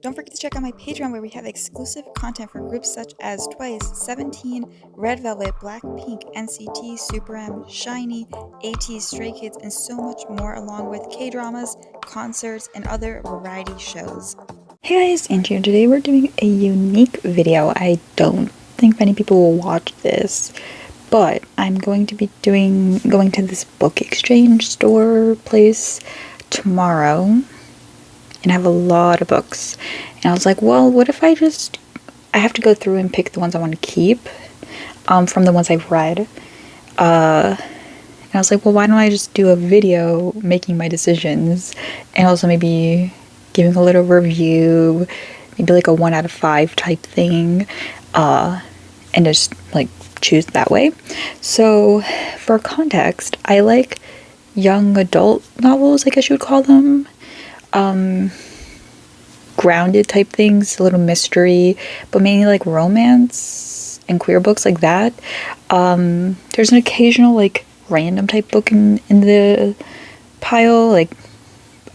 Don't forget to check out my Patreon where we have exclusive content for groups such as Twice, 17, Red Velvet, Blackpink, NCT, Super M, Shiny, ATEEZ, Stray Kids, and so much more, along with K-dramas, concerts, and other variety shows. Hey guys, Angie, and today we're doing a unique video. I don't think many people will watch this, but I'm going to be going to this book exchange store place tomorrow, and I have a lot of books. And I was like, well, what if I have to go through and pick the ones I want to keep from the ones I've read. And I was like, well, why don't I just do a video making my decisions, and also maybe giving a little review, maybe like a 1 out of 5 type thing, and just like choose that way. So for context, I like young adult novels, I guess you would call them, grounded type things, a little mystery, but mainly like romance and queer books like that. There's an occasional like random type book in the pile, like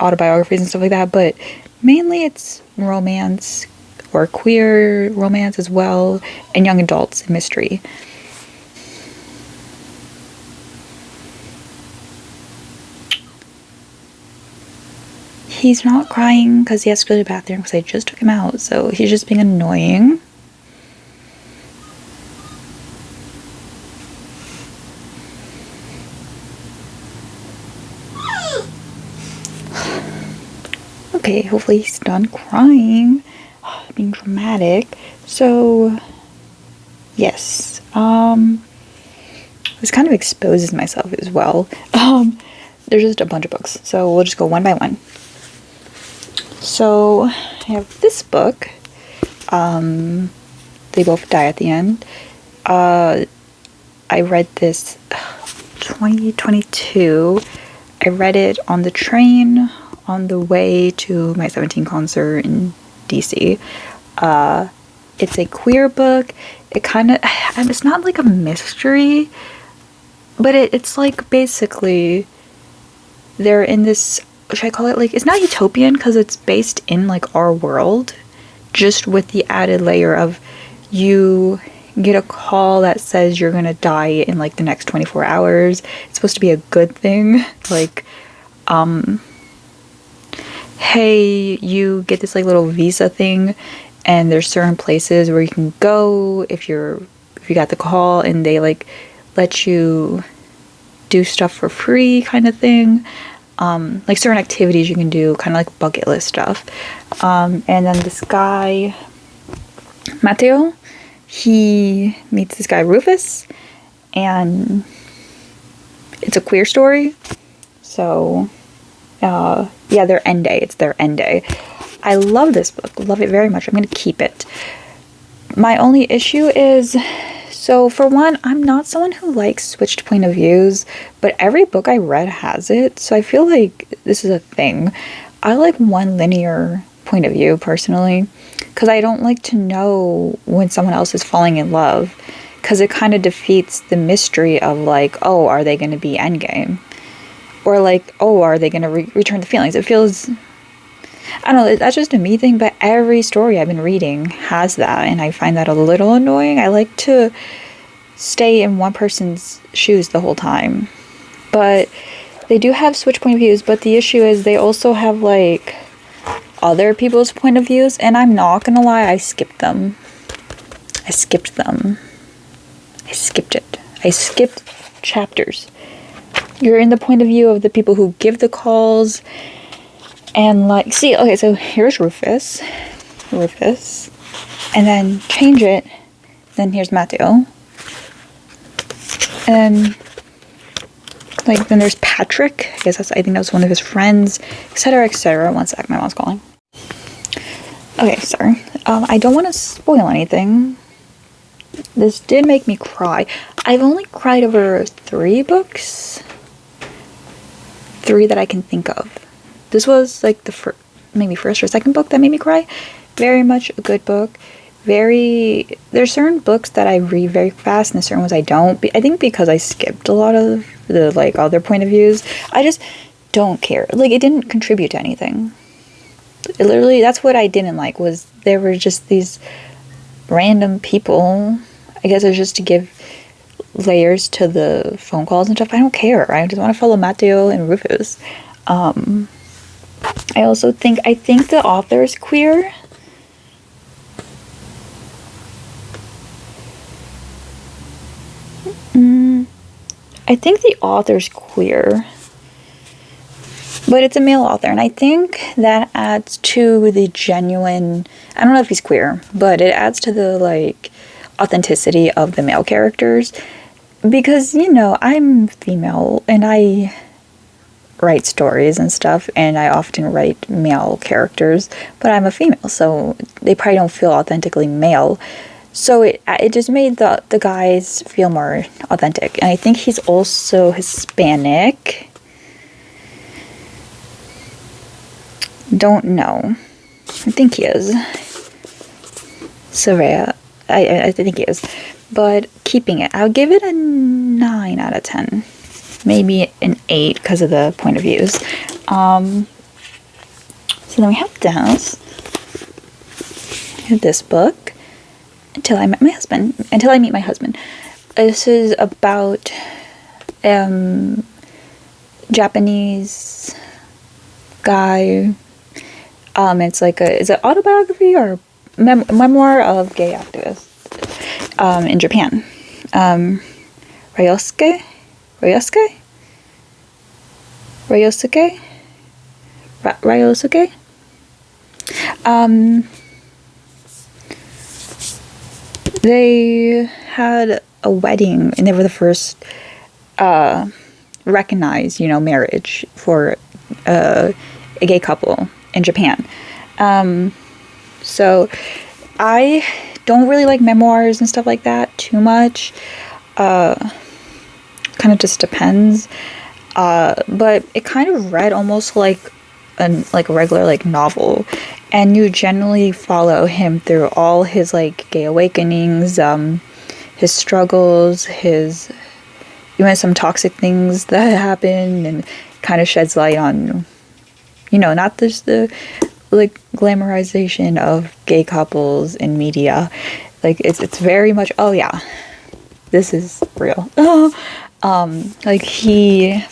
autobiographies and stuff like that, but mainly it's romance or queer romance as well, and young adults and mystery. He's not crying because he has to go to the bathroom because I just took him out, so he's just being annoying. Okay, hopefully he's done crying. Being dramatic. So, yes. This kind of exposes myself as well. There's just a bunch of books, so we'll just go one by one. So, I have this book. They both die at the end. I read this 2022. I read it on the train on the way to my 17 concert in DC. It's a queer book. It's not like a mystery, but it's like basically they're in this, should I call it, like, it's not utopian because it's based in like our world, just with the added layer of you get a call that says you're gonna die in like the next 24 hours. It's supposed to be a good thing, like, hey, you get this like little visa thing, and there's certain places where you can go if you got the call, and they like let you do stuff for free kind of thing, like certain activities you can do, kind of like bucket list stuff. And then this guy Mateo, he meets this guy Rufus, and it's a queer story. So yeah, their end day. It's their end day. I love this book. Love it very much. I'm going to keep it. My only issue is, so for one, I'm not someone who likes switched point of views, but every book I read has it. So I feel like this is a thing. I like one linear point of view personally, because I don't like to know when someone else is falling in love, because it kind of defeats the mystery of like, oh, are they going to be endgame? Or like, oh, are they going to return the feelings? It feels, I don't know, that's just a me thing, but every story I've been reading has that, and I find that a little annoying. I like to stay in one person's shoes the whole time. But they do have switch point of views, but the issue is they also have like other people's point of views, and I'm not gonna lie, I skipped them. I skipped it. I skipped chapters. You're in the point of view of the people who give the calls, and like, see, okay, so here's Rufus, and then change it, then here's Mateo, and like, then there's Patrick, I think that was one of his friends, etc, etc. One sec, my mom's calling. Okay, sorry. I don't want to spoil anything. This did make me cry. I've only cried over 3 books. 3 that I can think of. This was like the maybe first or second book that made me cry. Very much a good book. There's certain books that I read very fast, and there's certain ones I don't. I think because I skipped a lot of the like other point of views. I just don't care. Like, it didn't contribute to anything. literally, that's what I didn't like, was there were just these random people. I guess it was just to give layers to the phone calls and stuff. I don't care. I just want to follow Matteo and Rufus. I think the author is queer. I think the author's queer, but it's a male author, and I think that adds to the genuine, I don't know if he's queer, but it adds to the, like, authenticity of the male characters, because, you know, I'm female, and I write stories and stuff, and I often write male characters, but I'm a female, so they probably don't feel authentically male. So it just made the guys feel more authentic. And I think he's also Hispanic. Don't know. I think he is. Soraya. I think he is. But keeping it. I'll give it a 9 out of 10. Maybe an 8 because of the point of views. So then we have this. We have this book. Until I meet my husband. This is about Japanese guy. It's like is it autobiography or memoir of gay activists in Japan. Ryosuke. They had a wedding, and they were the first recognized, marriage for a gay couple in Japan. So I don't really like memoirs and stuff like that too much. Kind of just depends. But it kind of read almost like a regular novel, and you generally follow him through all his gay awakenings, his struggles, his some toxic things that happen, and kind of sheds light on not just the glamorization of gay couples in media. It's very much, oh yeah, this is real. He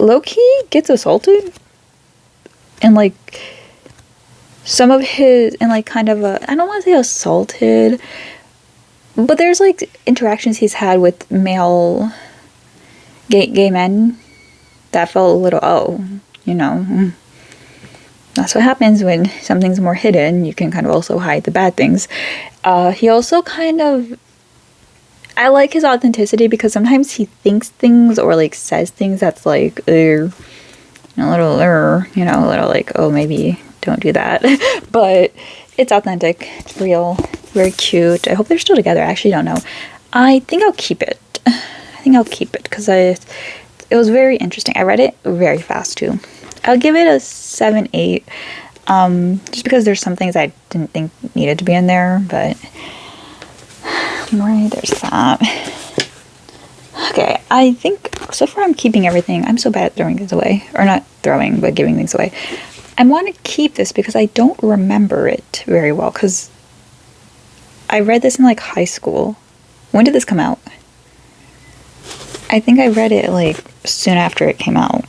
low-key gets assaulted, and some of his, and kind of I don't want to say assaulted, but there's interactions he's had with male gay men that felt a little, that's what happens when something's more hidden. You can kind of also hide the bad things. He also kind of, I like his authenticity, because sometimes he thinks things or says things that's a little, oh, maybe don't do that. But it's authentic, it's real, very cute. I hope they're still together. I actually don't know. I think I'll keep it. Because it was very interesting. I read it very fast too. I'll give it a 7-8. Just because there's some things I didn't think needed to be in there, but right, there's that. Okay, I think so far I'm keeping everything. I'm so bad at throwing things away. Or not throwing, but giving things away. I want to keep this because I don't remember it very well, because I read this in high school. When did this come out? I think I read it soon after it came out.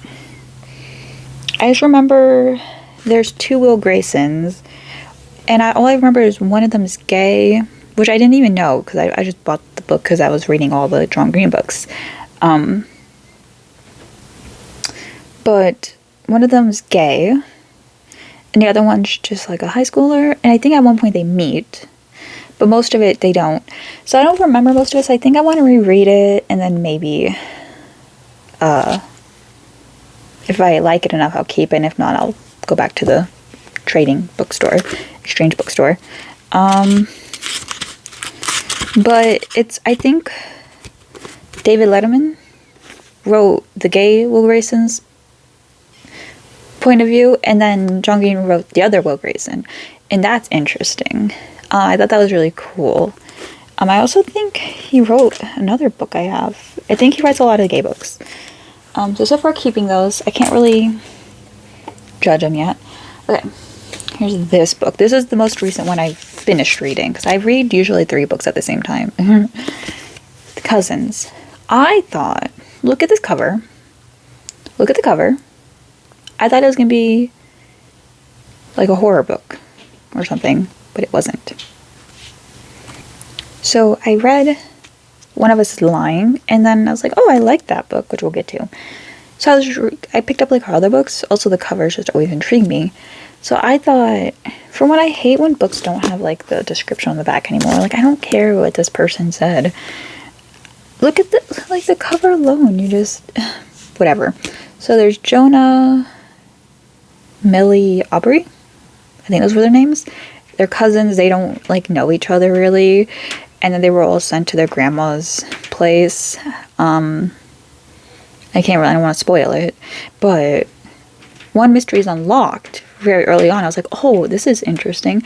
I just remember there's 2 Will Graysons, and all I remember is one of them is gay, which I didn't even know, because I just bought the book because I was reading all the John Green books. But one of them's gay, and the other one's just a high schooler, and I think at one point they meet, but most of it they don't. So I don't remember most of it, so I think I want to reread it, and then maybe if I like it enough, I'll keep it, and if not, I'll go back to the exchange bookstore. But I think David Letterman wrote the gay Will Grayson's point of view, and then John Green wrote the other Will Grayson, and that's interesting. I thought that was really cool. I also think he wrote another book I have. I think he writes a lot of gay books. So far keeping those. I can't really judge them yet. Okay, here's this book. This is the most recent one I finished reading, because I read usually 3 books at the same time. The Cousins. I thought, look at this cover. Look at the cover. I thought it was going to be like a horror book or something, but it wasn't. So I read One of Us is Lying, and then I was like, oh, I like that book, which we'll get to. So I picked up like her other books. Also, the covers just always intrigued me. So I thought, for one, I hate when books don't have like the description on the back anymore. Like, I don't care what this person said. Look at the cover alone. You just, whatever. So there's Jonah, Millie, Aubrey. I think those were their names. They're cousins. They don't like know each other really. And then they were all sent to their grandma's place. I don't want to spoil it, but one mystery is unlocked very early on. I was like, oh, this is interesting.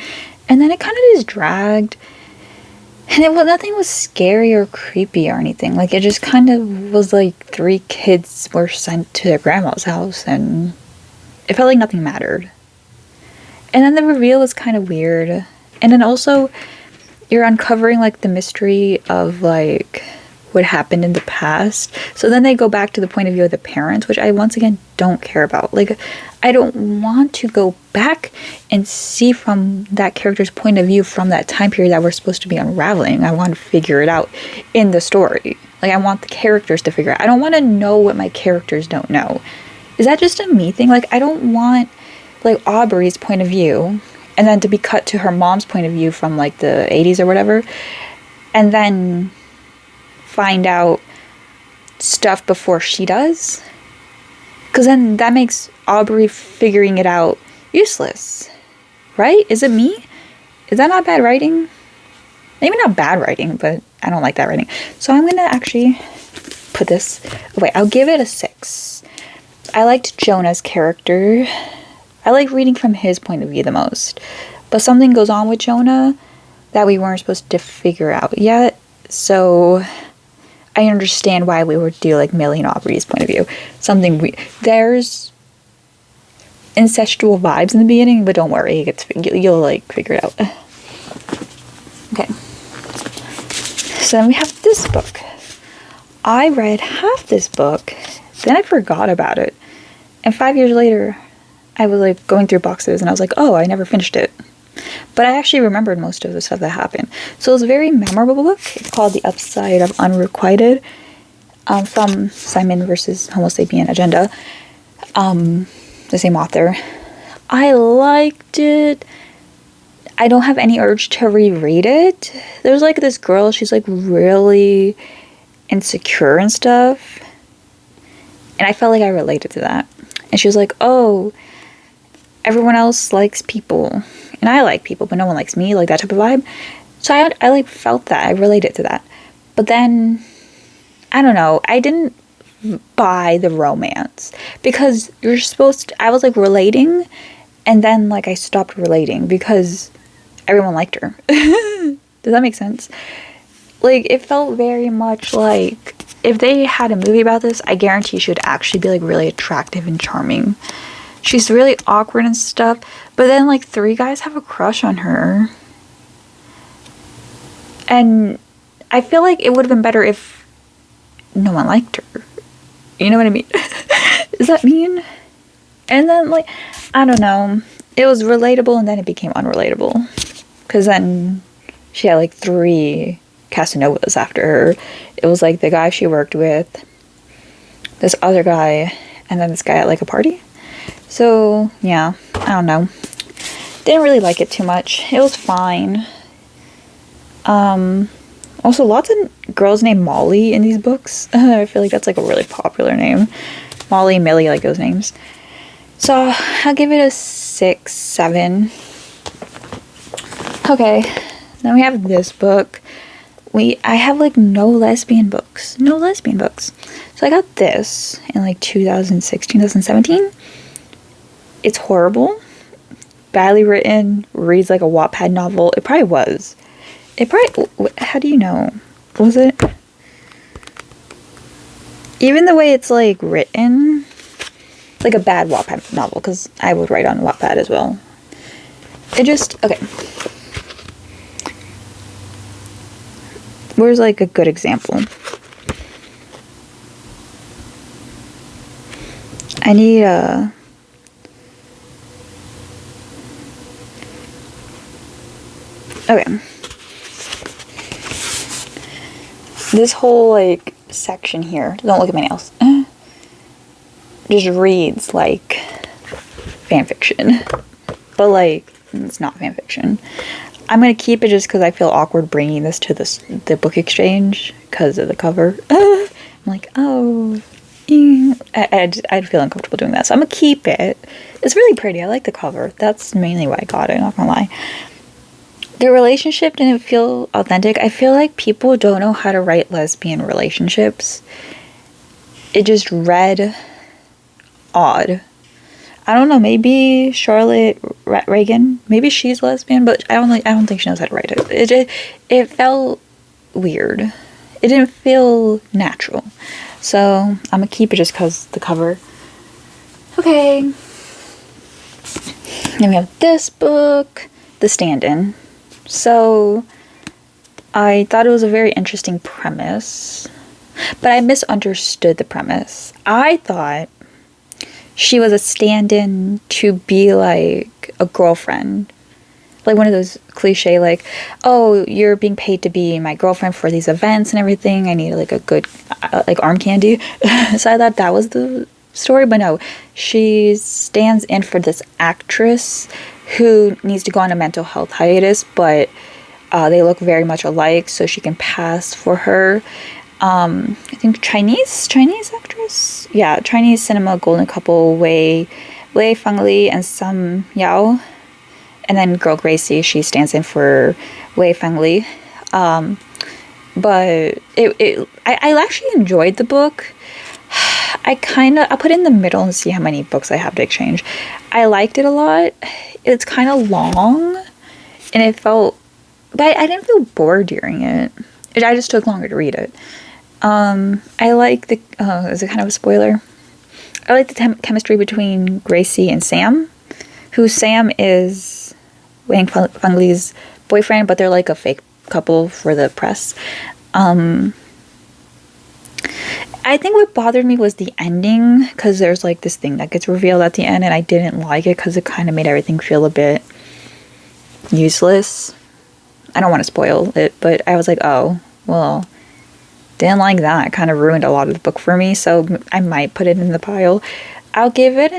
And then it kind of just dragged. And nothing was scary or creepy or anything. Like, it just kind of was like 3 kids were sent to their grandma's house, and it felt like nothing mattered. And then the reveal was kind of weird. And then also, you're uncovering like the mystery of like what happened in the past. So then they go back to the point of view of the parents, which I once again don't care about. Like, I don't want to go back and see from that character's point of view from that time period that we're supposed to be unraveling. I want to figure it out in the story. Like, I want the characters to figure it out. I don't want to know what my characters don't know. Is that just a me thing? Like, I don't want like Aubrey's point of view and then to be cut to her mom's point of view from like the 80s or whatever, and then find out stuff before she does, because then that makes Aubrey figuring it out useless, right? Is it me? Is that not bad writing? Maybe not bad writing, but I don't like that writing. So I'm gonna actually put this away. I'll give it a 6. I liked Jonah's character. I like reading from his point of view the most, but something goes on with Jonah that we weren't supposed to figure out yet. So I understand why we would do like Millie and Aubrey's point of view. There's incestual vibes in the beginning, but don't worry, you'll like figure it out. Okay. So then we have this book. I read half this book, then I forgot about it, and 5 years later, I was like going through boxes, and I was like, oh, I never finished it. But I actually remembered most of the stuff that happened. So it was a very memorable book. It's called The Upside of Unrequited, from Simon versus Homo Sapien Agenda. The same author. I liked it. I don't have any urge to reread it. There's like this girl, she's like really insecure and stuff. And I felt like I related to that. And she was like, oh, everyone else likes people, and I like people, but no one likes me, like that type of vibe. So I like felt that, I related to that. But then, I don't know, I didn't buy the romance, because I was like relating, and then like I stopped relating because everyone liked her. Does that make sense? Like, it felt very much like, if they had a movie about this, I guarantee she would actually be like really attractive and charming. She's really awkward and stuff, but then like 3 guys have a crush on her. And I feel like it would have been better if no one liked her. You know what I mean? Does that mean? And then like, I don't know. It was relatable, and then it became unrelatable. Because then she had like 3 Casanovas after her. It was like the guy she worked with, this other guy, and then this guy at like a party. So yeah, I don't know. Didn't really like it too much. It was fine. Also, lots of girls named Molly in these books. I feel like that's like a really popular name. Molly, Millie, like those names. So I'll give it a 6, 7. Okay, then we have this book. I have like no lesbian books. So I got this in like 2016, 2017. It's horrible. Badly written. Reads like a Wattpad novel. It probably was. How do you know? Was it? Even the way it's like written, like a bad Wattpad novel, because I would write on Wattpad as well. It just, okay. Where's like a good example? I need a... Okay. This whole like section here, don't look at my nails, just reads like fanfiction. But like, it's not fanfiction. I'm gonna keep it just because I feel awkward bringing this to the book exchange because of the cover. I'm like, oh, I'd feel uncomfortable doing that, so I'm gonna keep it. It's really pretty. I like the cover. That's mainly why I got it. Not gonna lie. The relationship didn't feel authentic. I feel like people don't know how to write lesbian relationships. It just read odd. I don't know, maybe Charlotte Reagan, maybe she's lesbian, but I don't think she knows how to write it. It felt weird. It didn't feel natural. So I'm gonna keep it just because the cover. Okay. Then we have this book, The Stand-In. So I thought it was a very interesting premise, but I misunderstood the premise. I thought she was a stand-in to be like a girlfriend, like one of those cliche, like, oh, you're being paid to be my girlfriend for these events and everything, I need like a good like arm candy. So I thought that was the story, but no, she stands in for this actress who needs to go on a mental health hiatus, but they look very much alike, so she can pass for her. I think Chinese actress? Yeah, Chinese cinema golden couple Wei Fengli and Sam Yao. And then girl Gracie, she stands in for Wei Fengli. But I actually enjoyed the book. I'll put it in the middle and see how many books I have to exchange. I liked it a lot. It's kind of long, and it felt, but I didn't feel bored during it. I just took longer to read it. I like the, is it kind of a spoiler? I like the chemistry between Gracie and Sam, who Sam is Wang Fengli's boyfriend, but they're like a fake couple for the press. I think what bothered me was the ending, because there's like this thing that gets revealed at the end, and I didn't like it because it kind of made everything feel a bit useless. I don't want to spoil it, but I was like, oh, well, didn't like that. It kind of ruined a lot of the book for me, so I might put it in the pile. I'll give it a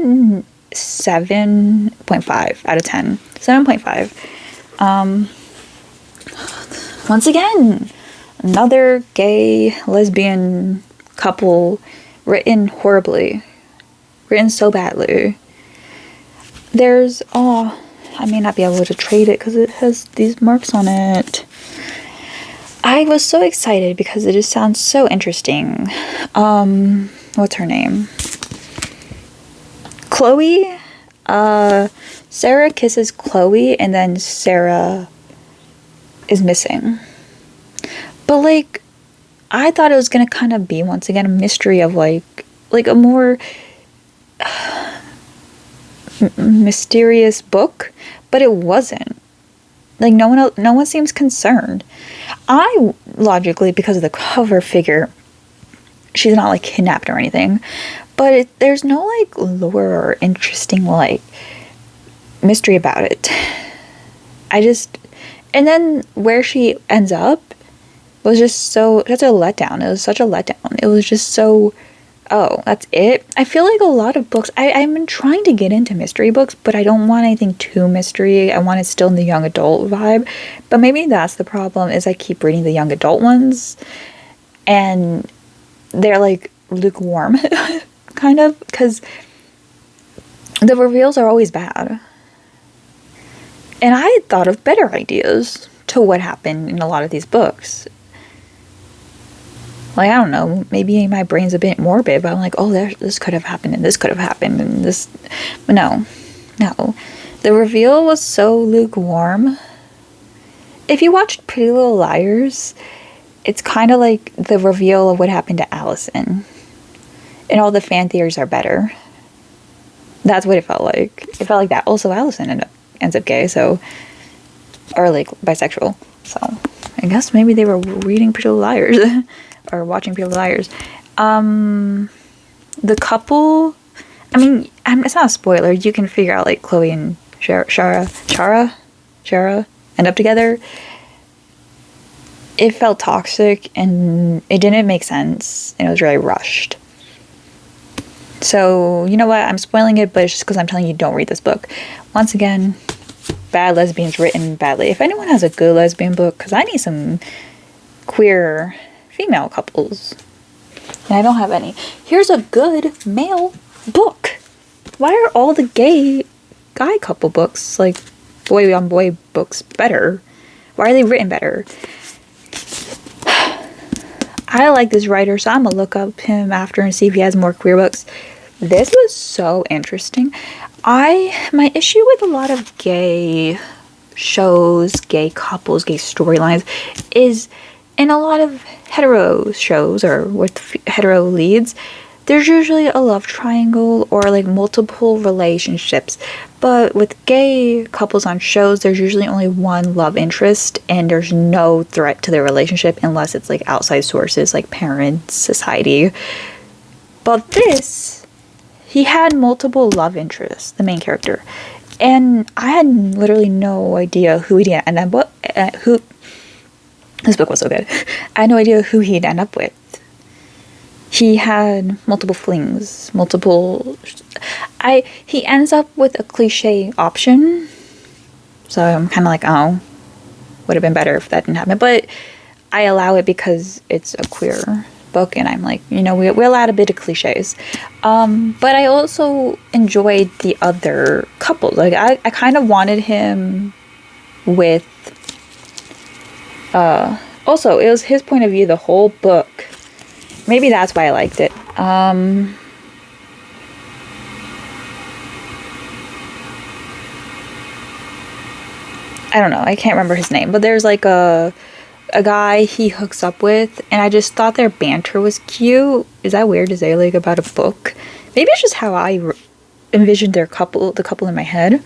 7.5 out of 10. 7.5. Once again, another gay lesbian couple written horribly. Written so badly. There's, oh, I may not be able to trade it because it has these marks on it. I was so excited because it just sounds so interesting. What's her name? Chloe? Sarah kisses Chloe and then Sarah is missing. But like, I thought it was gonna kind of be once again a mystery of like a more mysterious book, but it wasn't. Like no one seems concerned. I logically, because of the cover, figure she's not like kidnapped or anything, but there's no like lore or interesting like mystery about it. And then where she ends up was just such a letdown. It was such a letdown. It was just so, oh, that's it? I feel like a lot of books, I've been trying to get into mystery books, but I don't want anything too mystery. I want it still in the young adult vibe. But maybe that's the problem, is I keep reading the young adult ones, and they're like lukewarm, kind of, because the reveals are always bad. And I thought of better ideas to what happened in a lot of these books. Like, I don't know, maybe my brain's a bit morbid, but I'm like, oh, this could have happened, and this could have happened, and this... But no. The reveal was so lukewarm. If you watched Pretty Little Liars, it's kind of like the reveal of what happened to Allison. And all the fan theories are better. That's what it felt like. It felt like that. Also, Allison ends up gay, so, or like bisexual. So I guess maybe they were reading Pretty Little Liars or watching Pretty Little Liars. The couple, I mean, it's not a spoiler. You can figure out like Chloe and Shara end up together. It felt toxic and it didn't make sense, and it was really rushed. So, you know what? I'm spoiling it, but it's just because I'm telling you don't read this book. Once again, bad lesbians written badly. If anyone has a good lesbian book, because I need some queer female couples. And I don't have any. Here's a good male book. Why are all the gay guy couple books, like boy on boy books, better? Why are they written better? I like this writer, so I'm gonna look up him after and see if he has more queer books. This was so interesting. My issue with a lot of gay shows, gay couples, gay storylines is in a lot of hetero shows or with hetero leads, there's usually a love triangle or like multiple relationships. But with gay couples on shows, there's usually only one love interest and there's no threat to their relationship unless it's like outside sources like parents, society. But this, he had multiple love interests, the main character. And I had literally no idea who he'd end up with. This book was so good. I had no idea who he'd end up with. He had multiple flings, he ends up with a cliche option. So I'm kind of like, oh, would have been better if that didn't happen. But I allow it because it's a queer book and I'm like, you know, we allowed a bit of cliches. But I also enjoyed the other couples. Like I kind of wanted him with, also it was his point of view the whole book. Maybe that's why I liked it. I don't know. I can't remember his name. But there's like a guy he hooks up with. And I just thought their banter was cute. Is that weird to say like about a book? Maybe it's just how I envisioned the couple in my head.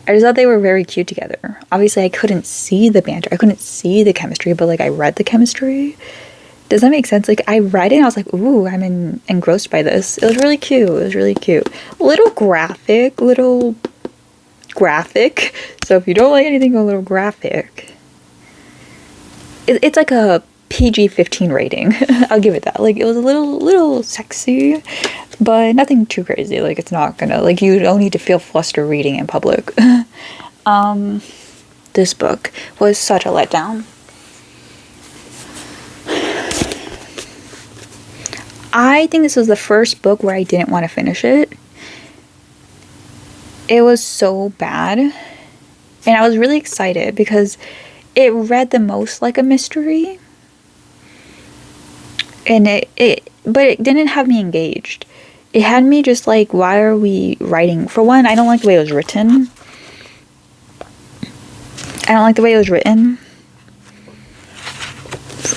I just thought they were very cute together. Obviously, I couldn't see the banter. I couldn't see the chemistry. But like I read the chemistry. Does that make sense? Like, I read it and I was like, ooh, I'm engrossed by this. It was really cute. It was really cute. Little graphic. So if you don't like anything a little graphic, it's like a PG-15 rating. I'll give it that. Like, it was a little sexy, but nothing too crazy. Like, it's not gonna, like, you don't need to feel flustered reading in public. This book was such a letdown. I think this was the first book where I didn't want to finish it. It was so bad. And I was really excited because it read the most like a mystery. And but it didn't have me engaged. It had me just like, why are we writing? For one, I don't like the way it was written.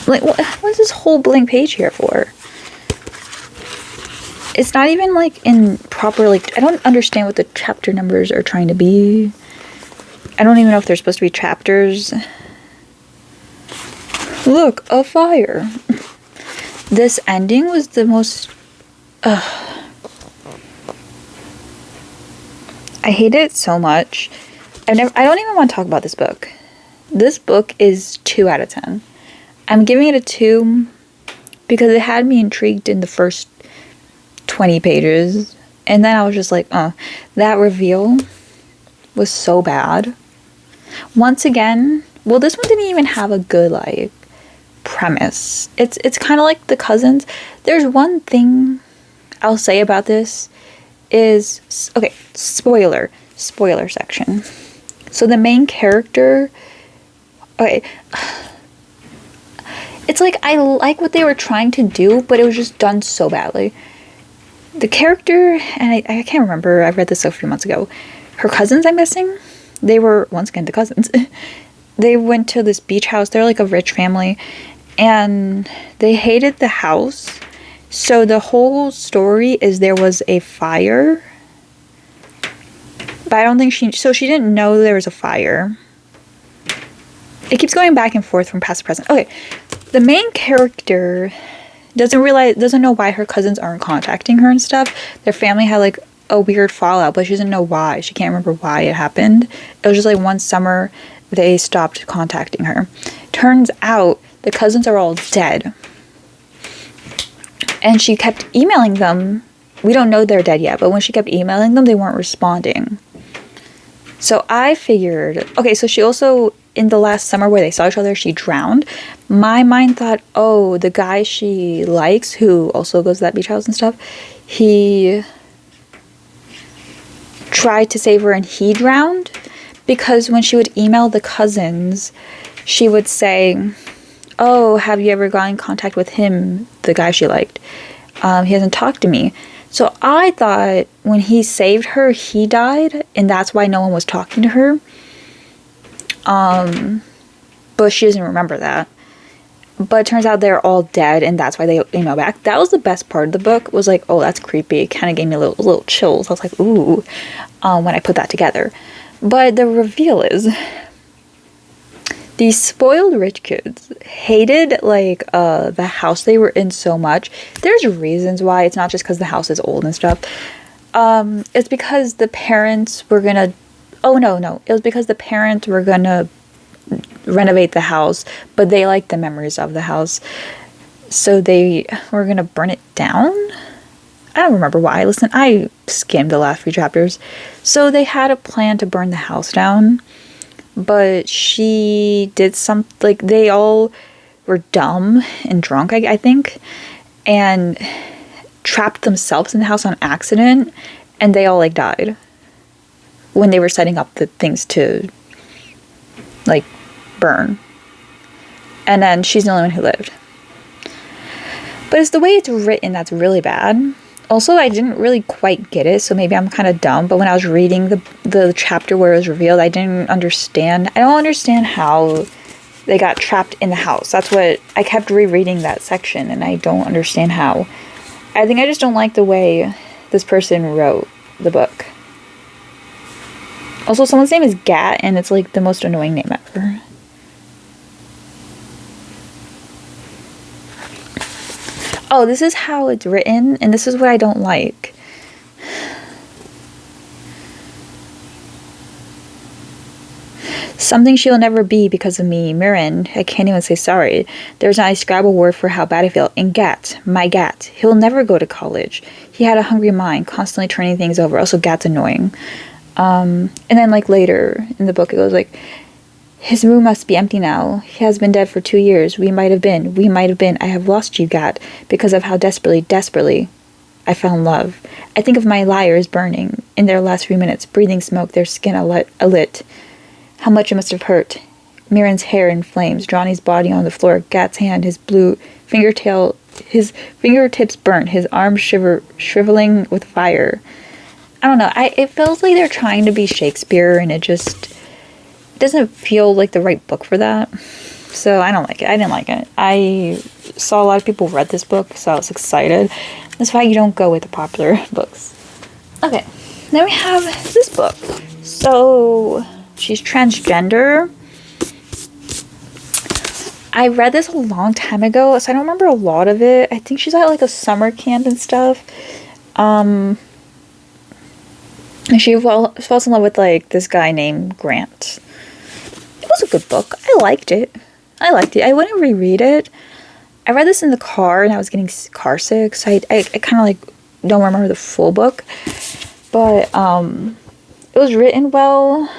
Like, what's this whole blank page here for? It's not even like in proper, like, I don't understand what the chapter numbers are trying to be. I don't even know if they're supposed to be chapters. Look, a fire. This ending was the most, I hate it so much. I don't even want to talk about this book. This book is 2 out of 10. I'm giving it a 2 because it had me intrigued in the first 20 pages, and then I was just like, that reveal was so bad. Once again, well, this one didn't even have a good like premise. It's kind of like The Cousins. There's one thing I'll say about this is, okay, spoiler section. So the main character, okay, it's like I like what they were trying to do, but it was just done so badly. The character, and I can't remember, I read this a few months ago, her cousins, I'm guessing, they were, once again, the cousins, they went to this beach house, they're like a rich family, and they hated the house, so the whole story is there was a fire, But I don't think she didn't know there was a fire. It keeps going back and forth from past to present. Okay, the main character doesn't know why her cousins aren't contacting her and stuff. Their family had like a weird fallout, but she doesn't know why. She can't remember why it happened. It was just like one summer they stopped contacting her. Turns out the cousins are all dead. And she kept emailing them. We don't know they're dead yet, but when she kept emailing them, they weren't responding. So I figured, okay, so she also, in the last summer where they saw each other, she drowned. My mind thought, oh, the guy she likes, who also goes to that beach house and stuff, he tried to save her and he drowned. Because when she would email the cousins, she would say, oh, have you ever gotten in contact with him, the guy she liked? He hasn't talked to me. So I thought when he saved her, he died, and that's why no one was talking to her. But she doesn't remember that. But it turns out they're all dead, and that's why they email back. That was the best part of the book, was like, oh, that's creepy. It kind of gave me little chills. I was like, ooh, when I put that together. But the reveal is, these spoiled rich kids hated, like, the house they were in so much. There's reasons why. It's not just because the house is old and stuff. It's because the parents were gonna... Oh, no. It was because the parents were gonna renovate the house, but they liked the memories of the house. So they were gonna burn it down? I don't remember why. Listen, I skimmed the last few chapters. So they had a plan to burn the house down. But she did like, they all were dumb and drunk, I think, and trapped themselves in the house on accident, and they all, like, died when they were setting up the things to, like, burn. And then she's the only one who lived. But it's the way it's written that's really bad. Also, I didn't really quite get it, so maybe I'm kind of dumb, but when I was reading the chapter where it was revealed, I didn't understand. I don't understand how they got trapped in the house. That's what, I kept rereading that section, and I don't understand how. I think I just don't like the way this person wrote the book. Also, someone's name is Gat, and it's, like, the most annoying name ever. Oh, this is how it's written, and this is what I don't like. Something she'll never be because of me, Mirren. I can't even say sorry. There's not a Scrabble word for how bad I feel. And Gat, my Gat, he'll never go to college. He had a hungry mind, constantly turning things over. Also, Gat's annoying. And then, like, later in the book, it goes like, his room must be empty now. He has been dead for 2 years. We might have been. I have lost you, Gat, because of how desperately I fell in love. I think of my liars burning in their last few minutes, breathing smoke, their skin alit. How much it must have hurt. Mirren's hair in flames, Johnny's body on the floor, Gat's hand, his fingertips burnt, his arms shriveling with fire. I don't know. It feels like they're trying to be Shakespeare, and it just doesn't feel like the right book for that. So I don't like it. I didn't like it. I saw a lot of people read this book, so I was excited. That's why you don't go with the popular books. Okay, then we have this book. So she's transgender. I read this a long time ago, so I don't remember a lot of it. I think she's at, like, a summer camp and stuff. And she falls in love with, like, this guy named Grant. It was a good book. I liked it. I wouldn't reread it. I read this in the car, and I was getting car sick, so I kind of, like, don't remember the full book. But it was written well.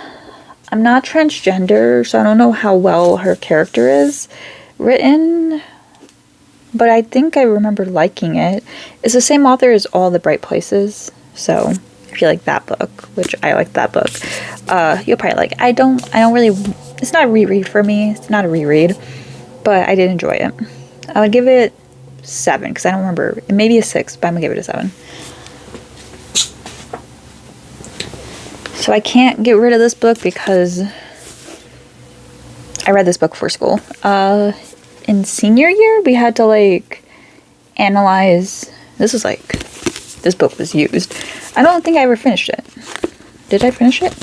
I'm not transgender, so I don't know how well her character is written. But I think I remember liking it. It's the same author as All the Bright Places, so if you like that book, which I like that book, you'll probably like it. I don't really, it's not a reread for me. It's not a reread, but I did enjoy it. I would give it 7, because I don't remember. It may be a 6, but I'm gonna give it a 7. So I can't get rid of this book because I read this book for school. In senior year, we had to, like, analyze. This book was used. I don't think I ever finished it. Did I finish it?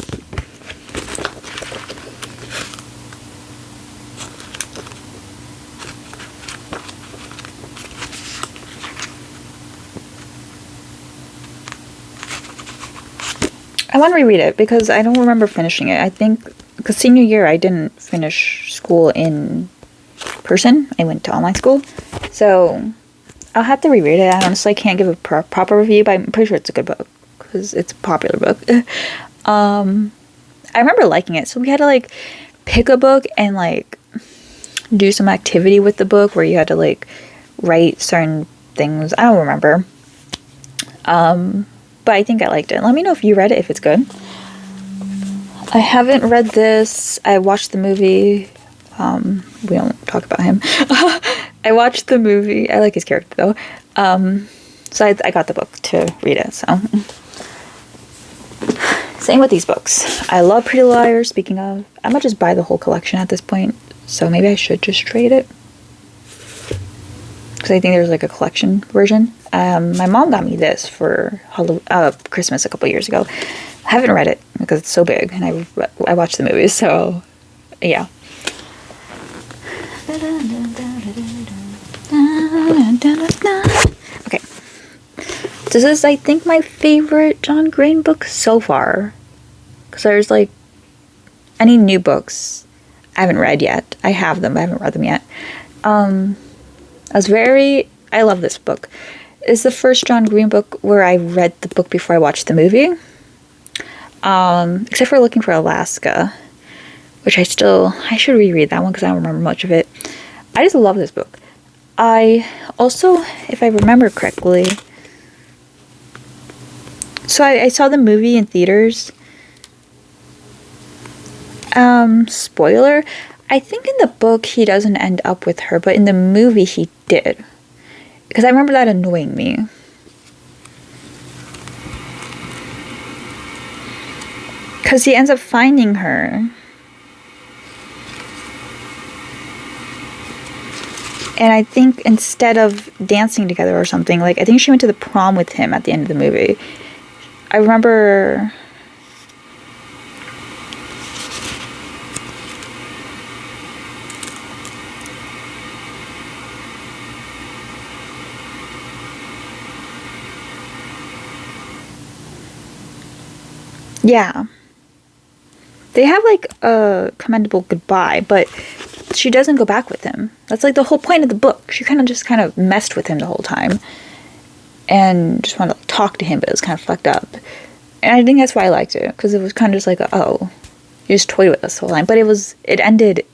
I want to reread it because I don't remember finishing it. I think because senior year I didn't finish school in person. I went to online school. So I'll have to reread it. I honestly can't give a proper review, but I'm pretty sure it's a good book because it's a popular book. I remember liking it. So we had to like pick a book and like do some activity with the book where you had to like write certain things. I don't remember. But I think I liked it. Let me know if you read it, if it's good. I haven't read this. I watched the movie. We don't talk about him. I watched the movie. I like his character though. So I got the book to read it. So same with these books. I love Pretty Liars. Speaking of, I might just buy the whole collection at this point. So maybe I should just trade it. Because I think there's like a collection version. My mom got me this for Christmas a couple years ago. I haven't read it because it's so big, and I watched the movies, so yeah. Okay, this is I think my favorite John Green book so far. Because there's like any new books I haven't read yet. I have them, but I haven't read them yet. I love this book. It's the first John Green book where I read the book before I watched the movie. Except for Looking for Alaska, which I should reread that one because I don't remember much of it. I just love this book. I also, if I remember correctly, so I saw the movie in theaters. Spoiler, I think in the book he doesn't end up with her, but in the movie he did. Because I remember that annoying me. Because he ends up finding her. And I think instead of dancing together or something, like, I think she went to the prom with him at the end of the movie. I remember... Yeah. They have, like, a commendable goodbye, but she doesn't go back with him. That's, like, the whole point of the book. She kind of messed with him the whole time. And just wanted to like, talk to him, but it was kind of fucked up. And I think that's why I liked it. Because it was kind of just like, oh, you just toyed with us the whole time. But it ended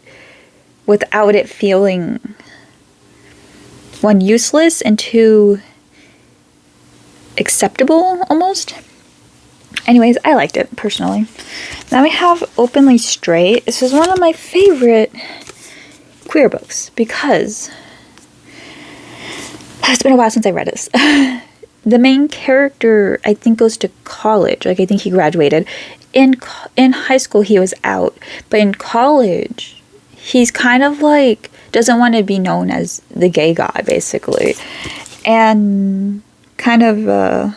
without it feeling, one, useless, and two, acceptable, almost. Anyways, I liked it, personally. Now we have Openly Straight. This is one of my favorite queer books because it's been a while since I read this. The main character, I think, goes to college. Like, I think he graduated. In high school, he was out. But in college, he's kind of like, doesn't want to be known as the gay guy, basically. And kind of,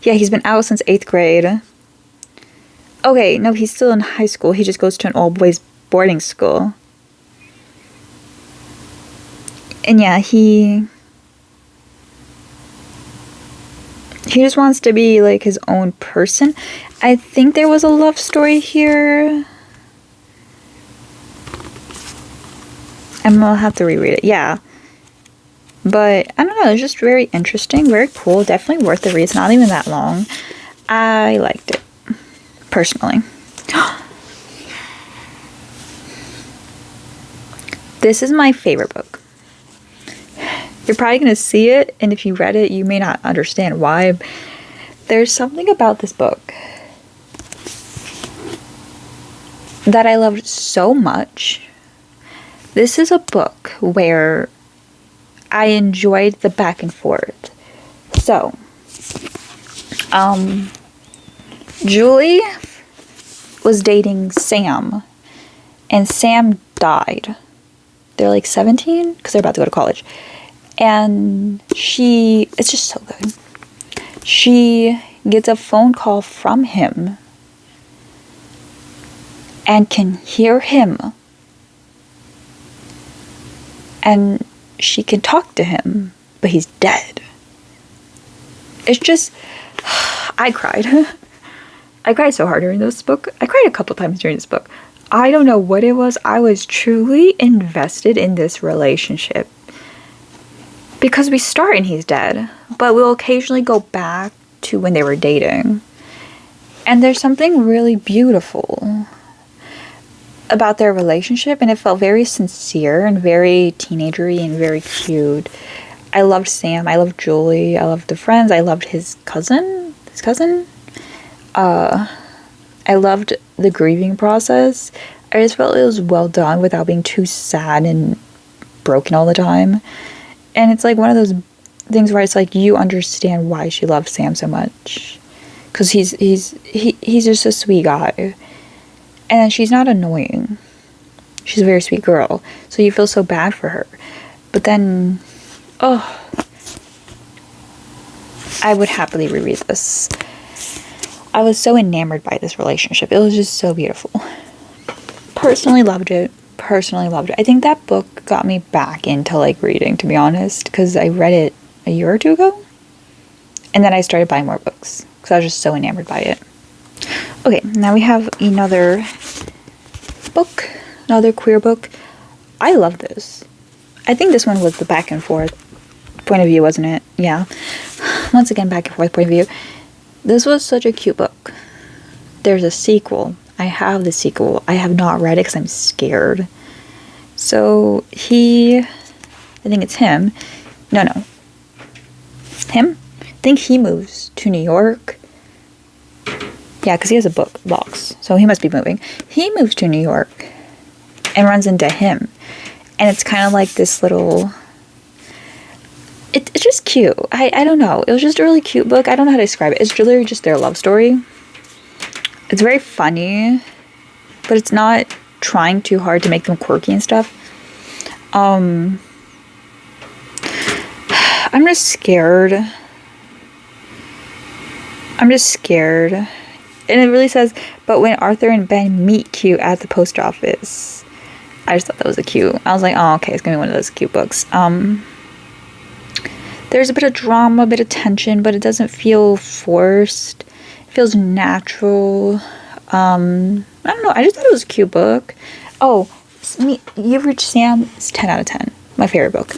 yeah, he's been out since 8th grade. Okay, no, he's still in high school. He just goes to an all-boys boarding school. And yeah, he just wants to be, like, his own person. I think there was a love story here. I'm gonna have to reread it. Yeah. But, I don't know, it's just very interesting, very cool, definitely worth the read. It's not even that long. I liked it, personally. This is my favorite book. You're probably going to see it, and if you read it, you may not understand why. There's something about this book that I loved so much. This is a book where I enjoyed the back and forth. So, Julie was dating Sam, and Sam died. They're like 17 because they're about to go to college. And it's just so good. She gets a phone call from him and can hear him. And she can talk to him, but he's dead. It's just, I cried. I cried so hard during this book. I cried a couple times during this book. I don't know what it was. I was truly invested in this relationship. Because we start and he's dead, but we'll occasionally go back to when they were dating. And there's something really beautiful about their relationship, and it felt very sincere and very teenagery and very cute. I loved Sam. I loved Julie. I loved the friends. I loved his cousin. I loved the grieving process. I just felt it was well done without being too sad and broken all the time. And it's like one of those things where it's like you understand why she loves Sam so much, because he's just a sweet guy, and then she's not annoying. She's a very sweet girl, so you feel so bad for her. But then, oh, I would happily reread this. I was so enamored by this relationship. It was just so beautiful. Personally loved it. I think that book got me back into like reading, to be honest, because I read it a year or two ago, and then I started buying more books because I was just so enamored by it. Okay, now we have another book, another queer book. I love this. I think this one was the back and forth point of view, wasn't it? Yeah. Once again, back and forth point of view. This was such a cute book. There's a sequel. I have the sequel. I have not read it because I'm scared. So I think it's him. No. Him? I think he moves to New York. Yeah, because he has a box. So he must be moving. He moves to New York and runs into him. And it's kind of like this little... It's just cute. I don't know. It was just a really cute book. I don't know how to describe it. It's literally just their love story. It's very funny, but it's not trying too hard to make them quirky and stuff. I'm just scared. And it really says, but when Arthur and Ben meet cute at the post office. I just thought that was a cute. I was like, oh, okay, it's gonna be one of those cute books. There's a bit of drama, a bit of tension, but it doesn't feel forced. It feels natural. I don't know. I just thought it was a cute book. Oh, You've Reached Sam is 10 out of 10. My favorite book.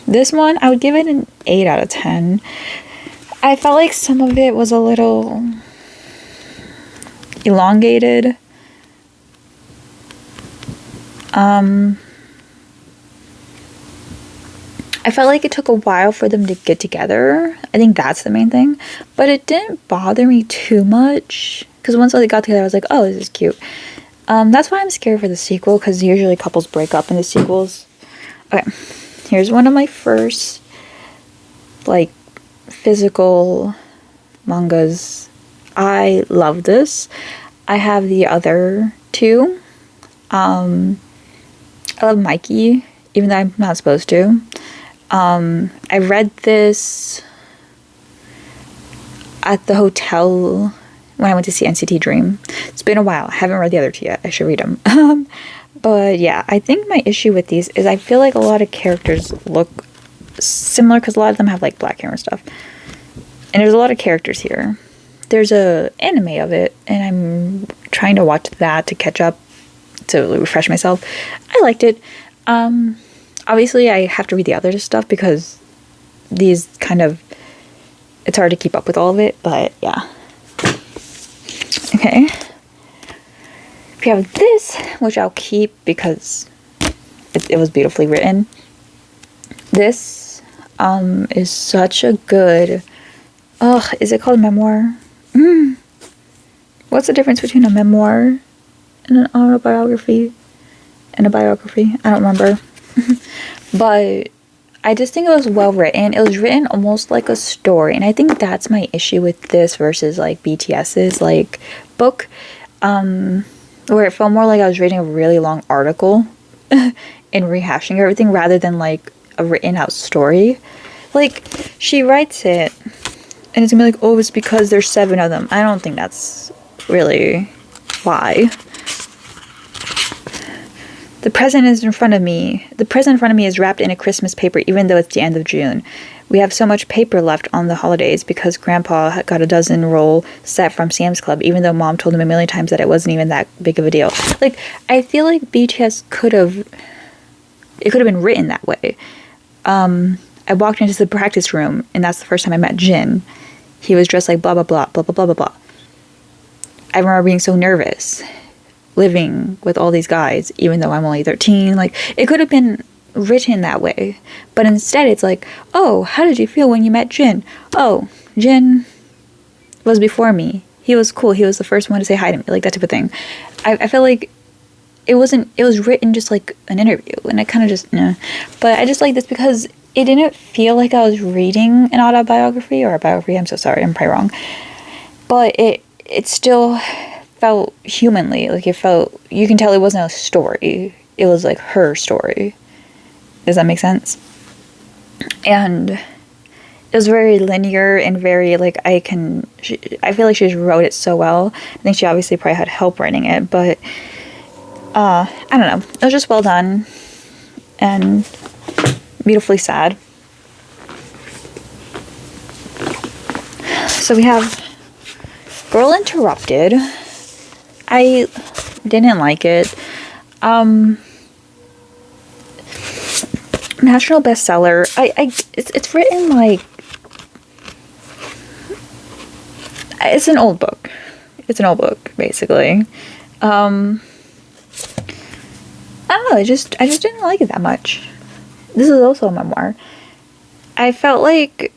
This one, I would give it an 8 out of 10. I felt like some of it was a little elongated. I felt like it took a while for them to get together. I think that's the main thing. But it didn't bother me too much. Because once they got together, I was like, oh, this is cute. That's why I'm scared for the sequel. Because usually couples break up in the sequels. Okay. Here's one of my first, like, physical mangas. I love this. I have the other two. I love Mikey, even though I'm not supposed to. I read this at the hotel when I went to see NCT Dream. It's been a while. I haven't read the other two yet. I should read them. But yeah, I think my issue with these is I feel like a lot of characters look similar because a lot of them have like black hair and stuff. And there's a lot of characters here. There's a anime of it, and I'm trying to watch that to catch up, to refresh myself. I liked it. Obviously, I have to read the other stuff because these kind of... It's hard to keep up with all of it, but yeah. Okay. We have this, which I'll keep because it was beautifully written. This is such a good... Ugh, is it called memoir? What's the difference between a memoir and an autobiography and a biography? I don't remember. But I just think it was well written. It was written almost like a story, and I think that's my issue with this versus like BTS's like book, where it felt more like I was reading a really long article and rehashing everything rather than like a written out story. Like, she writes it and it's gonna be like, oh, it's because there's 7 of them. I don't think that's really why. The present is in front of me. The present in front of me is wrapped in a Christmas paper, even though it's the end of June. We have so much paper left on the holidays because Grandpa got a dozen roll set from Sam's Club, even though Mom told him a million times that it wasn't even that big of a deal. Like, I feel like BTS could have been written that way. I walked into the practice room, and that's the first time I met Jin. He was dressed like blah, blah, blah, blah, blah, blah, blah, blah. I remember being so nervous living with all these guys, even though I'm only 13. Like, it could have been written that way. But instead, it's like, oh, how did you feel when you met Jin? Oh, Jin was before me. He was cool. He was the first one to say hi to me. Like, that type of thing. I feel like it was written just like an interview. And I kind of just, nah. But I just like this because it didn't feel like I was reading an autobiography or a biography. I'm so sorry. I'm probably wrong. But it still felt humanly. Like, it felt, you can tell it wasn't a story. It was like her story. Does that make sense? And it was very linear and very, like, I feel like she just wrote it so well. I think she obviously probably had help writing it, but I don't know. It was just well done and beautifully sad. So we have Girl Interrupted. I didn't like it. National bestseller. It's written like, it's an old book. It's an old book, basically. I don't know. I just didn't like it that much. This is also a memoir. I felt like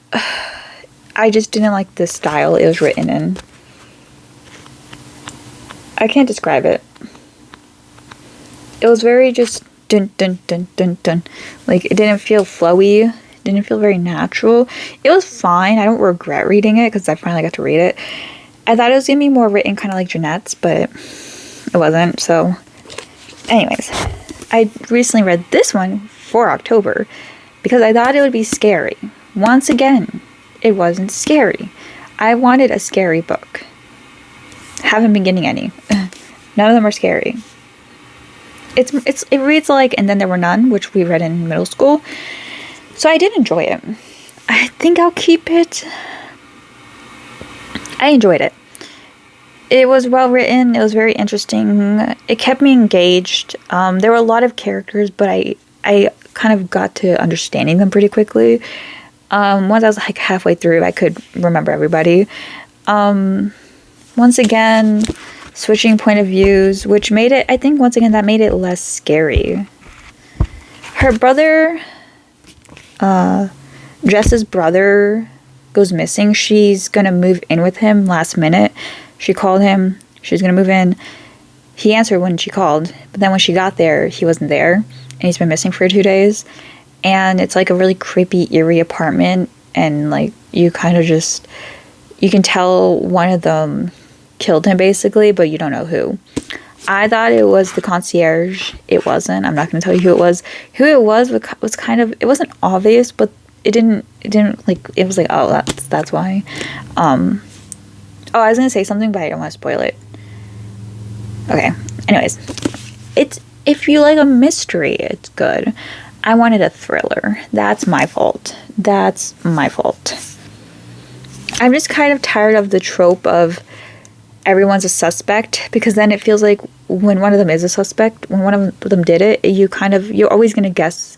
I just didn't like the style it was written in. I can't describe it. It was very just dun dun dun dun dun. Like, it didn't feel flowy. It didn't feel very natural. It was fine. I don't regret reading it because I finally got to read it. I thought it was going to be more written kind of like Jeanette's, but it wasn't. So, anyways, I recently read this one for October because I thought it would be scary. Once again, it wasn't scary. I wanted a scary book. Haven't been getting any. None of them are scary. It reads like And Then There Were None, which we read in middle school. So I did enjoy it. I think I'll keep it. I enjoyed it. It was well written. It was very interesting. It kept me engaged. There were a lot of characters, but I kind of got to understanding them pretty quickly. Once I was like halfway through, I could remember everybody. Once again, switching point of views, which made it, I think once again, that made it less scary. Her brother, Jess's brother, goes missing. She's gonna move in with him last minute. She called him. She's gonna move in. He answered when she called, but then when she got there, he wasn't there, and he's been missing for 2 days. And it's like a really creepy, eerie apartment, and like you kind of just, you can tell one of them killed him basically, but you don't know who. I thought it was the concierge. It wasn't. I'm not going to tell you who it was. Who it was kind of, it wasn't obvious, but it didn't like, it was like, oh, that's why. Oh, I was going to say something, but I don't want to spoil it. Okay. Anyways, if you like a mystery, it's good. I wanted a thriller. That's my fault. I'm just kind of tired of the trope of everyone's a suspect, because then it feels like when one of them is a suspect, when one of them did it, you're always going to guess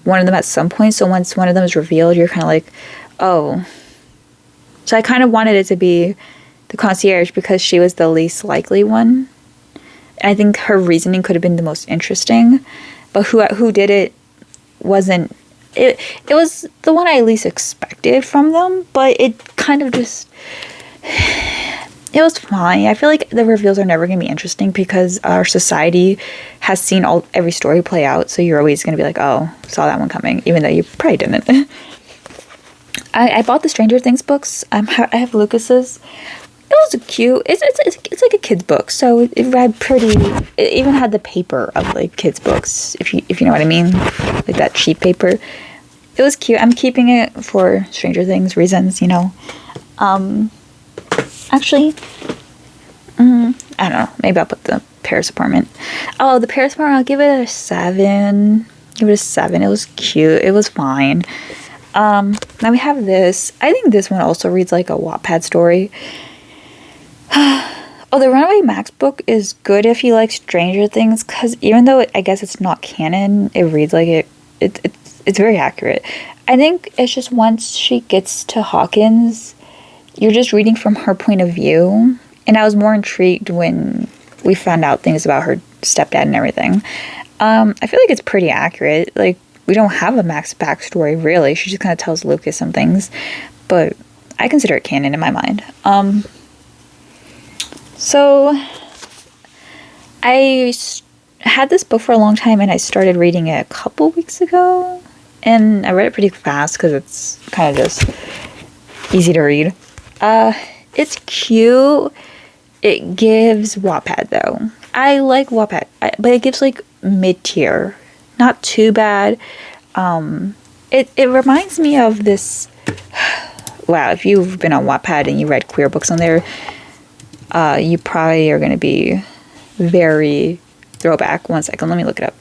one of them at some point. So once one of them is revealed, you're kind of like, oh. So I kind of wanted it to be the concierge because she was the least likely one. I think her reasoning could have been the most interesting, but who did it wasn't. It was the one I least expected from them, but it kind of just, it was fine. I feel like the reveals are never going to be interesting because our society has seen every story play out, so you're always going to be like, oh, saw that one coming, even though you probably didn't. I bought the Stranger Things books. I have Lucas's. It was cute. It's like a kid's book, so it read pretty. It even had the paper of like kids' books, if you know what I mean, like that cheap paper. It was cute. I'm keeping it for Stranger Things reasons, you know. Actually, I don't know. Maybe I'll put the Paris Apartment. Oh, the Paris Apartment, I'll give it a 7. Give it a 7. It was cute. It was fine. Now we have this. I think this one also reads like a Wattpad story. Oh, the Runaway Max book is good if you like Stranger Things, because even though I guess it's not canon, it reads like it's very accurate. I think it's just once she gets to Hawkins, you're just reading from her point of view, and I was more intrigued when we found out things about her stepdad and everything. I feel like it's pretty accurate. Like, we don't have a Max backstory, really. She just kind of tells Lucas some things, but I consider it canon in my mind. So I had this book for a long time, and I started reading it a couple weeks ago, and I read it pretty fast because it's kind of just easy to read. It's cute. It gives Wattpad, though. I like Wattpad, but it gives like mid-tier. Not too bad. It reminds me of this. Wow, if you've been on Wattpad and you read queer books on there, you probably are going to be very throwback. One second, let me look it up.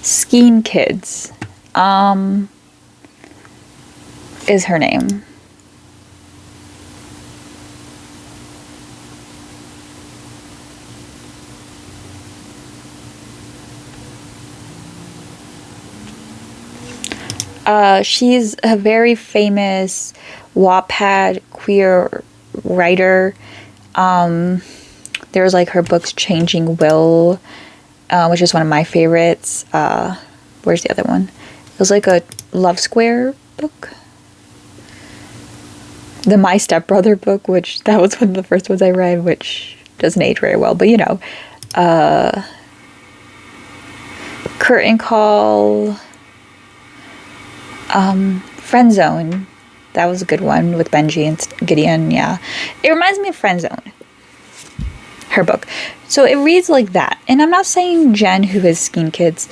Skeen Kids is her name. She's a very famous Wattpad queer writer. There's like her books Changing Will, which is one of my favorites. Where's the other one? It was like a Love Square book. The My Stepbrother book, which that was one of the first ones I read, which doesn't age very well, but you know. Curtain Call. Friend Zone. That was a good one with Benji and Gideon, yeah. It reminds me of Friend Zone. Her book. So it reads like that. And I'm not saying Jen, who is Skeen Kids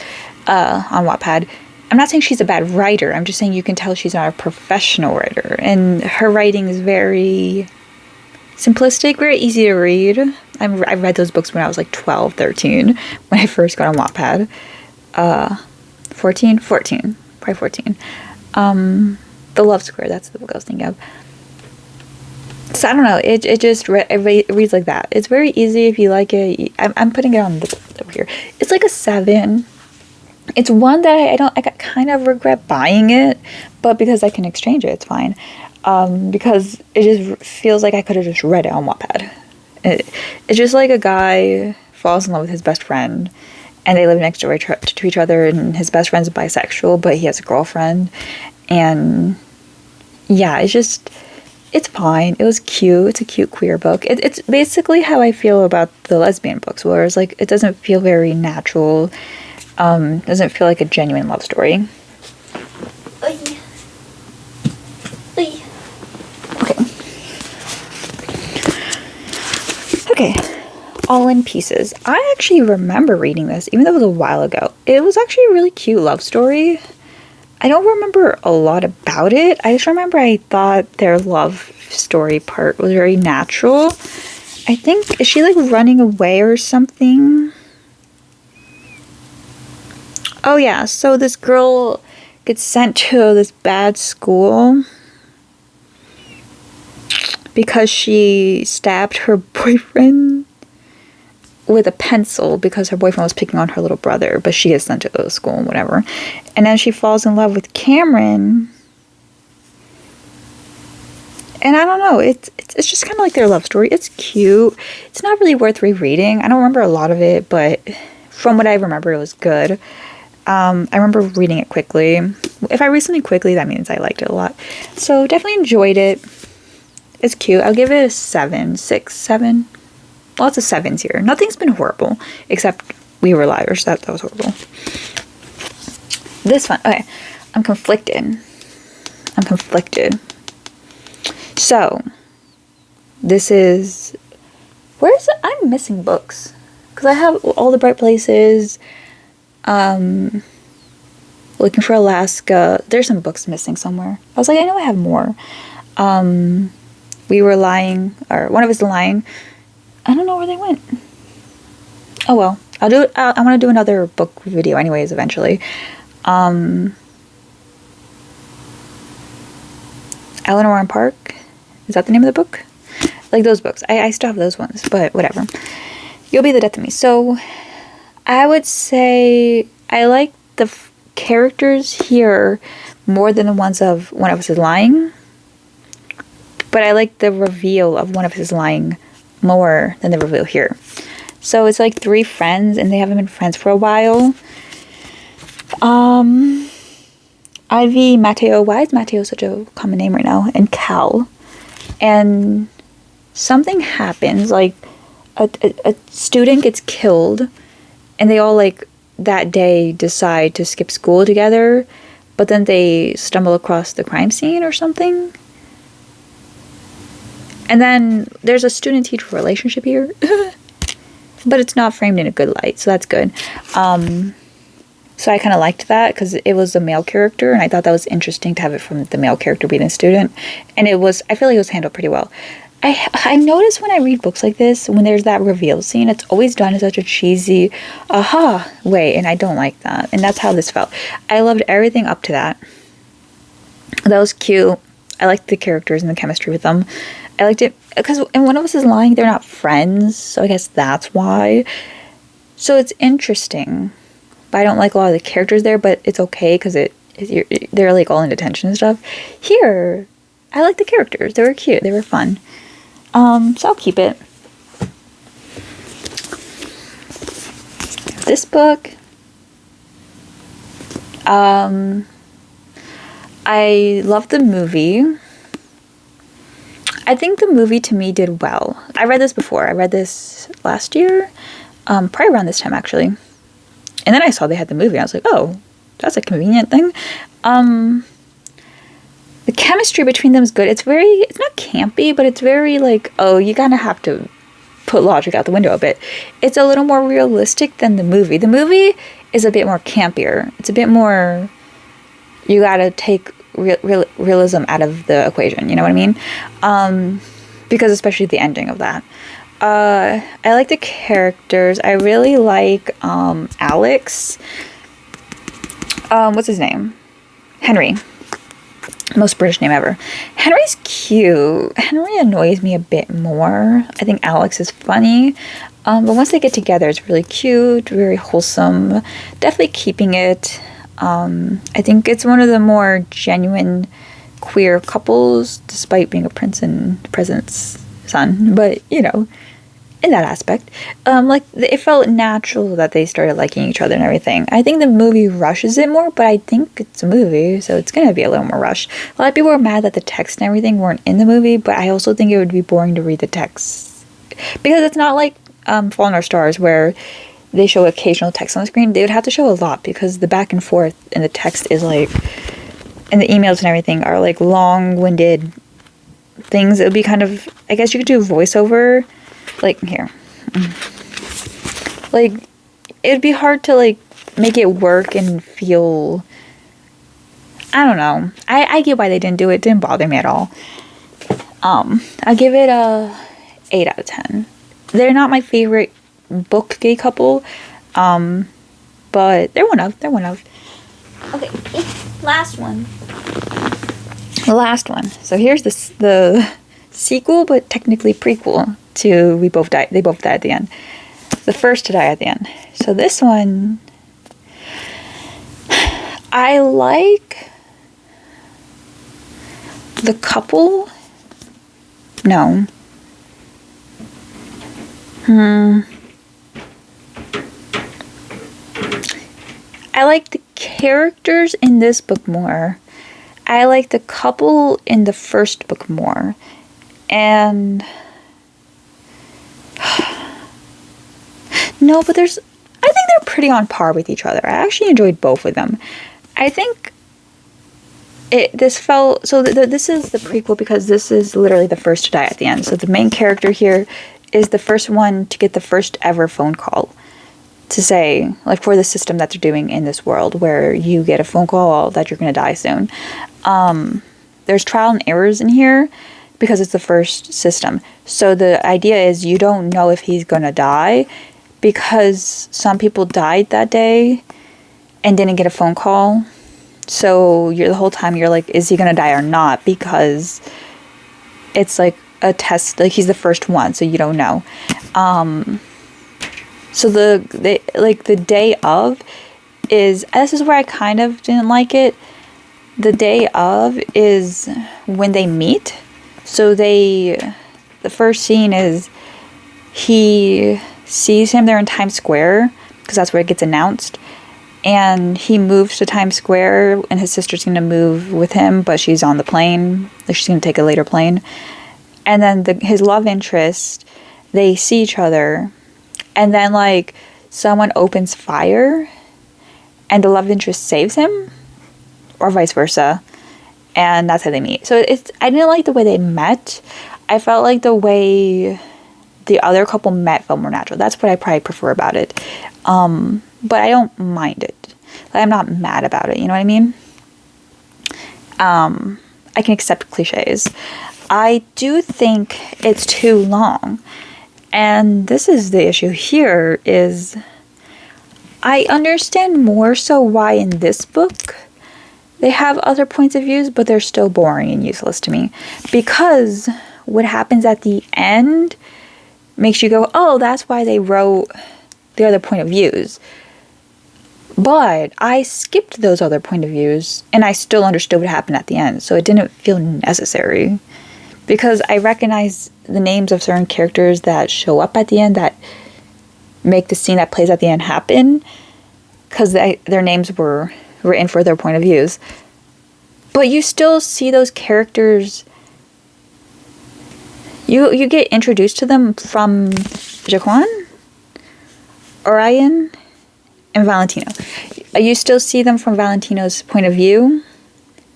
on Wattpad, I'm not saying she's a bad writer. I'm just saying you can tell she's not a professional writer. And her writing is very simplistic, very easy to read. I read those books when I was like 12, 13, when I first got on Wattpad. 14? Probably 14. The Love Square, that's the book I was thinking of. So I don't know, it just it reads like that. It's very easy if you like it. I'm putting it on over here. It's like a 7. It's one that I kind of regret buying it, but because I can exchange it, it's fine. Because it just feels like I could have just read it on Wattpad. It's just like a guy falls in love with his best friend, and they live next door to each other, and his best friend's bisexual, but he has a girlfriend. And yeah, it's fine. It was cute. It's a cute queer book. It's basically how I feel about the lesbian books, whereas like it doesn't feel very natural. Doesn't feel like a genuine love story. Okay. All in Pieces. I actually remember reading this, even though it was a while ago. It was actually a really cute love story. I don't remember a lot about it. I just remember I thought their love story part was very natural. I think, is she like running away or something? Oh yeah, so this girl gets sent to this bad school because she stabbed her boyfriend with a pencil because her boyfriend was picking on her little brother, but she gets sent to school and whatever. And then she falls in love with Cameron. And I don't know, it's just kind of like their love story. It's cute. It's not really worth rereading. I don't remember a lot of it, but from what I remember, it was good. I remember reading it quickly. If I read something quickly, that means I liked it a lot. So definitely enjoyed it. It's cute. I'll give it a 7, 6, 7. Lots of 7s here. Nothing's been horrible, except We Were Liars. That was horrible. This one. Okay. I'm conflicted. So, this is... Where's it? I'm missing books. Because I have All the Bright Places. Looking for Alaska. There's some books missing somewhere. I was like, I know I have more. We Were Lying. Or One of Us Lying. I don't know where they went. Oh well, I'll do it. I want to do another book video anyways eventually. Eleanor and Park, is that the name of the book? Like those books. I still have those ones, but whatever. You'll be the death of me. So I would say I like the characters here more than the ones of One of Us is Lying. But I like the reveal of One of Us is Lying more than the reveal here. So it's like three friends, and they haven't been friends for a while. Ivy, Matteo. Why is Matteo such a common name right now? And Cal. And something happens, like a student gets killed, and they all like that day decide to skip school together, but then they stumble across the crime scene or something. And then there's a student-teacher relationship here, but it's not framed in a good light, so that's good. So I kind of liked that because it was a male character, and I thought that was interesting to have it from the male character being a student. And I feel like it was handled pretty well. I notice when I read books like this, when there's that reveal scene, it's always done in such a cheesy, aha way, and I don't like that. And that's how this felt. I loved everything up to that. That was cute. I liked the characters and the chemistry with them. I liked it because in One of Us is Lying, they're not friends, so I guess that's why. So it's interesting. But I don't like a lot of the characters there, but it's okay because they're like all in detention and stuff. Here, I like the characters. They were cute. They were fun. So I'll keep it. This book, I love the movie. I think the movie to me did well. I read this before. I read this last year, probably around this time actually. And then I saw they had the movie. I was like, oh, that's a convenient thing. The chemistry between them is good. It's not campy, but it's very like, oh, you kind of have to put logic out the window a bit. It's a little more realistic than the movie. The movie is a bit more campier. It's a bit more, you gotta take realism out of the equation. You know what I mean? Because especially the ending of that. I like the characters. I really like Alex. What's his name? Henry. Most British name ever. Henry's cute. Henry annoys me a bit more. I think Alex is funny. But once they get together, it's really cute, very wholesome. Definitely keeping it. I think it's one of the more genuine queer couples, despite being a prince and the president's son. But, you know, in that aspect. It felt natural that they started liking each other and everything. I think the movie rushes it more, but I think it's a movie, so it's going to be a little more rushed. A lot of people were mad that the text and everything weren't in the movie, but I also think it would be boring to read the text. Because it's not like Fault in Our Stars, where they show occasional text on the screen. They would have to show a lot, because the back and forth in the text is like, and the emails and everything are like long-winded things. It would be kind of, I guess you could do voiceover. Like, here. Like, it would be hard to, like, make it work and feel... I don't know. I get why they didn't do it. It didn't bother me at all. I give it a 8 out of 10. They're not my favorite book gay couple, but they're one of. Okay, last one. The last one. So here's the sequel, but technically prequel to We Both Die. They both die at the end. The first to die at the end. So this one, I like the couple. No. I like the characters in this book more. I like the couple in the first book more. And no, but I think they're pretty on par with each other. I actually enjoyed both of them. I think this is the prequel because this is literally the first to die at the end. So the main character here is the first one to get the first ever phone call to say, like, for the system that they're doing in this world where you get a phone call that you're going to die soon. There's trial and errors in here because it's the first system. So the idea is you don't know if he's going to die, because some people died that day and didn't get a phone call. So you're the whole time you're like, is he gonna die or not? Because it's like a test, like he's the first one, so you don't know. So the day of is, this is where I kind of didn't like it. The day of is when they meet. So the first scene is he sees him there in Times Square, because that's where it gets announced. And he moves to Times Square, and his sister's going to move with him, but she's on the plane. Like, she's going to take a later plane. And then his love interest, they see each other. And then, like, someone opens fire, and the love interest saves him. Or vice versa. And that's how they meet. So I didn't like the way they met. I felt like the way the other couple met felt more natural. That's what I probably prefer about it. But I don't mind it. Like, I'm not mad about it, you know what I mean? I can accept cliches. I do think it's too long. And this is the issue here, is I understand more so why in this book they have other points of views, but they're still boring and useless to me. Because what happens at the end makes you go, oh, that's why they wrote the other point of views. But I skipped those other point of views, and I still understood what happened at the end, so it didn't feel necessary. Because I recognize the names of certain characters that show up at the end that make the scene that plays at the end happen, because their names were written for their point of views. But you still see those characters. You get introduced to them from Jaquan, Orion, and Valentino. You still see them from Valentino's point of view.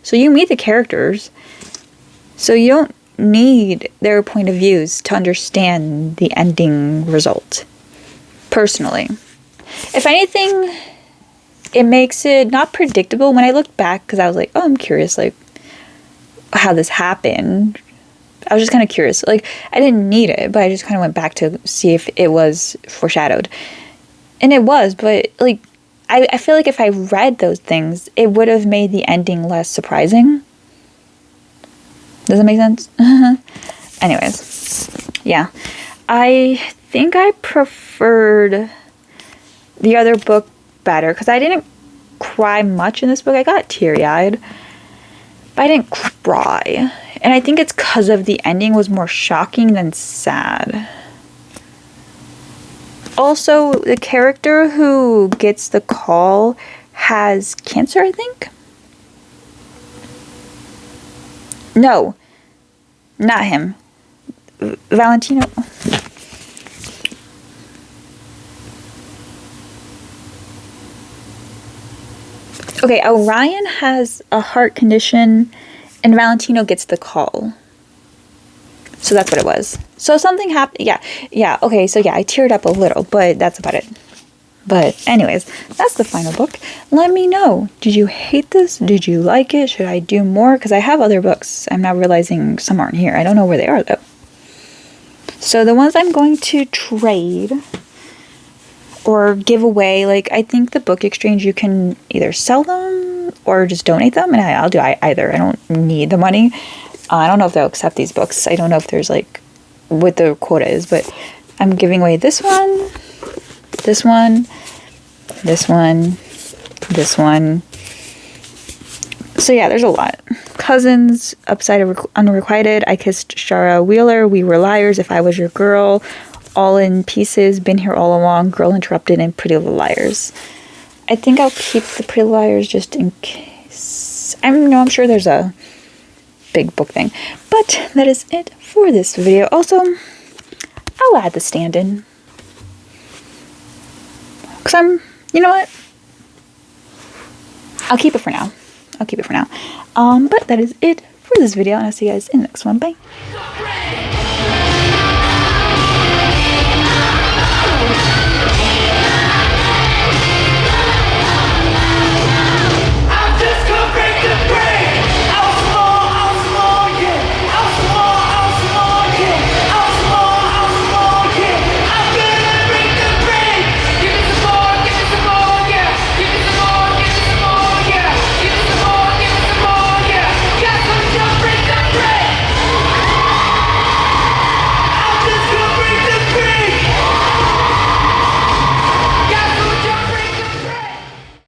So you meet the characters. So you don't need their point of views to understand the ending result. Personally. If anything, it makes it not predictable. When I look back, because I was like, oh, I'm curious, like, how this happened. I was just kind of curious. Like, I didn't need it, but I just kind of went back to see if it was foreshadowed. And it was, but, like, I feel like if I read those things, it would have made the ending less surprising. Does that make sense? Anyways, yeah. I think I preferred the other book better, because I didn't cry much in this book. I got teary-eyed, but I didn't cry. And I think it's because of the ending was more shocking than sad. Also, the character who gets the call has cancer, I think? No, not him. Valentino. Okay, Orion has a heart condition, and Valentino gets the call. So that's what it was. So something happened. Yeah. Okay, so yeah, I teared up a little, but that's about it. But anyways, that's the final book. Let me know. Did you hate this? Did you like it? Should I do more? Because I have other books. I'm now realizing some aren't here. I don't know where they are, though. So the ones I'm going to trade or give away, like, I think the book exchange, you can either sell them or just donate them, and I'll do either. I don't need the money. I don't know if they'll accept these books. I don't know if there's, like, what the quota is, but I'm giving away this one, this one, this one, this one. So yeah, there's a lot. Cousins, Upside Unrequited, I Kissed Shara Wheeler, We Were Liars, If I Was Your Girl, All in Pieces, Been Here All Along, Girl Interrupted, and Pretty Little Liars. I think I'll keep the Pretty Little Liars just in case. I'm sure there's a big book thing. But that is it for this video. Also, I'll add the stand-in. Because you know what? I'll keep it for now. But that is it for this video, and I'll see you guys in the next one. Bye.